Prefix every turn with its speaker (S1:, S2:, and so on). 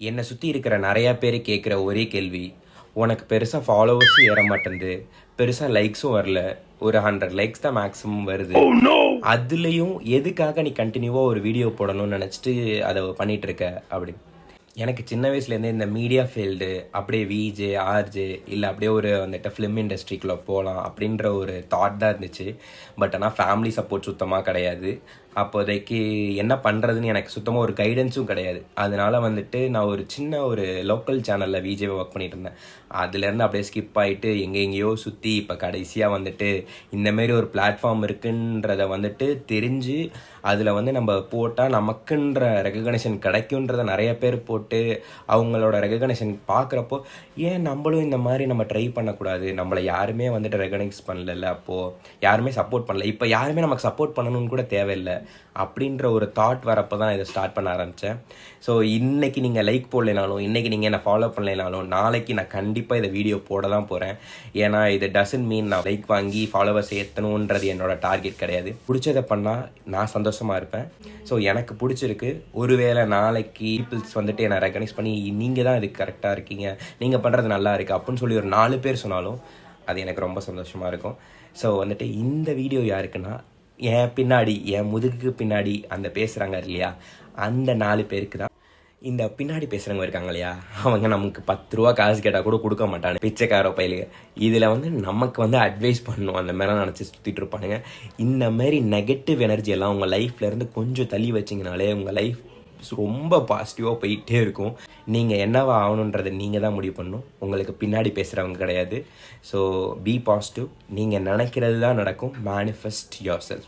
S1: என்னை சுற்றி இருக்கிற நிறையா பேர் கேட்குற ஒரே கேள்வி, உனக்கு பெருசாக ஃபாலோவர்ஸும் ஏற மாட்டேங்குது, பெருசாக லைக்ஸும் வரல, ஒரு 100 லைக்ஸ் தான் மேக்ஸிமம் வருது. அதுலேயும் எதுக்காக நீ கண்டினியூவாக ஒரு வீடியோ போடணும்னு நினச்சிட்டு அதை பண்ணிகிட்டு இருக்க அப்படி. எனக்கு சின்ன வயசுலேருந்தே இந்த மீடியா ஃபீல்டு அப்படியே விஜே ஆர்ஜே இல்லை அப்படியே ஒரு வந்துட்டு ஃபிலிம் இண்டஸ்ட்ரிக்குள்ளே போகலாம் அப்படின்ற ஒரு தாட் தான் இருந்துச்சு. பட் ஆனால் ஃபேமிலி சப்போர்ட் சுத்தமாக கிடையாது. அப்போதைக்கு என்ன பண்ணுறதுன்னு எனக்கு சுத்தமாக ஒரு கைடன்ஸும் கிடையாது. அதனால வந்துட்டு நான் ஒரு சின்ன ஒரு லோக்கல் சேனலில் விஜேவை ஒர்க் பண்ணிட்டு இருந்தேன். அதுலேருந்து அப்படியே ஸ்கிப் ஆகிட்டு எங்கெங்கேயோ சுற்றி இப்போ கடைசியாக வந்துட்டு இந்தமாரி ஒரு பிளாட்ஃபார்ம் இருக்குன்றதை வந்துட்டு தெரிஞ்சு அதில் வந்து நம்ம போட்டால் நமக்குன்ற ரெகக்னேஷன் கிடைக்குன்றதை நிறைய பேர் போட்டு அவங்களோட ரெகக்னேஷன் பார்க்குறப்போ ஏன் நம்மளும் இந்த மாதிரி நம்ம ட்ரை பண்ணக்கூடாது, நம்மளை யாருமே வந்துட்டு ரெகனைஸ் பண்ணல, அப்போது யாருமே சப்போர்ட் பண்ணல, இப்போ யாருமே நமக்கு சப்போர்ட் பண்ணணும்னு கூட தேவையில்லை அப்படின்ற ஒரு தாட் வரப்போ தான் இதை ஸ்டார்ட் பண்ண ஆரம்பித்தேன். ஸோ இன்றைக்கி நீங்கள் லைக் போடலைனாலும், இன்றைக்கி நீங்கள் என்னை ஃபாலோ பண்ணலைனாலும், நாளைக்கு நான் கண்டிப்பாக இதை வீடியோ போட தான் போகிறேன். ஏன்னா இது டசன்ட் மீன் நான் லைக் வாங்கி ஃபாலோவர்ஸ் ஏற்றணுன்றது என்னோட டார்கெட் கிடையாது. பிடிச்சதை பண்ணால் நான் சந்தோஷமாக இருப்பேன். ஸோ எனக்கு பிடிச்சிருக்கு. ஒருவேளை நாளைக்கு பீப்புள்ஸ் வந்துட்டு என்னை ரெகனைஸ் பண்ணி நீங்கள் தான் இதுக்கு கரெக்டாக இருக்கீங்க, நீங்கள் பண்ணுறது நல்லா இருக்குது அப்படின்னு சொல்லி ஒரு 4 பேர் சொன்னாலும் அது எனக்கு ரொம்ப சந்தோஷமாக இருக்கும். ஸோ வந்துட்டு இந்த வீடியோ யாருக்குன்னா, என் பின்னாடி என் முதுகுக்கு பின்னாடி அந்த பேசுகிறாங்க இல்லையா, அந்த 4 பேருக்கு தான். இந்த பின்னாடி பேசுகிறவங்க இருக்காங்க இல்லையா, அவங்க நமக்கு 10 ரூபா காசு கேட்டால் கூட கொடுக்க மாட்டாங்க, பிச்சைக்கார பயிலுங்க. இதில் வந்து நமக்கு வந்து அட்வைஸ் பண்ணணும் அந்த மாதிரி நினச்சி சுற்றிட்டு இருப்பானுங்க. இந்த மாதிரி நெகட்டிவ் எனர்ஜி எல்லாம் உங்கள் லைஃப்லேருந்து கொஞ்சம் தள்ளி வச்சிங்கனாலே உங்கள் லைஃப் ரொம்ப பாசிட்டிவாக போயிட்டே இருக்கும். நீங்கள் என்னவா ஆகணுன்றதை நீங்கள் தான் முடிவு பண்ணணும், உங்களுக்கு பின்னாடி பேசுகிறவங்க கிடையாது. So be positive. நீங்கள் நினைக்கிறது தான் நடக்கும். Manifest your self.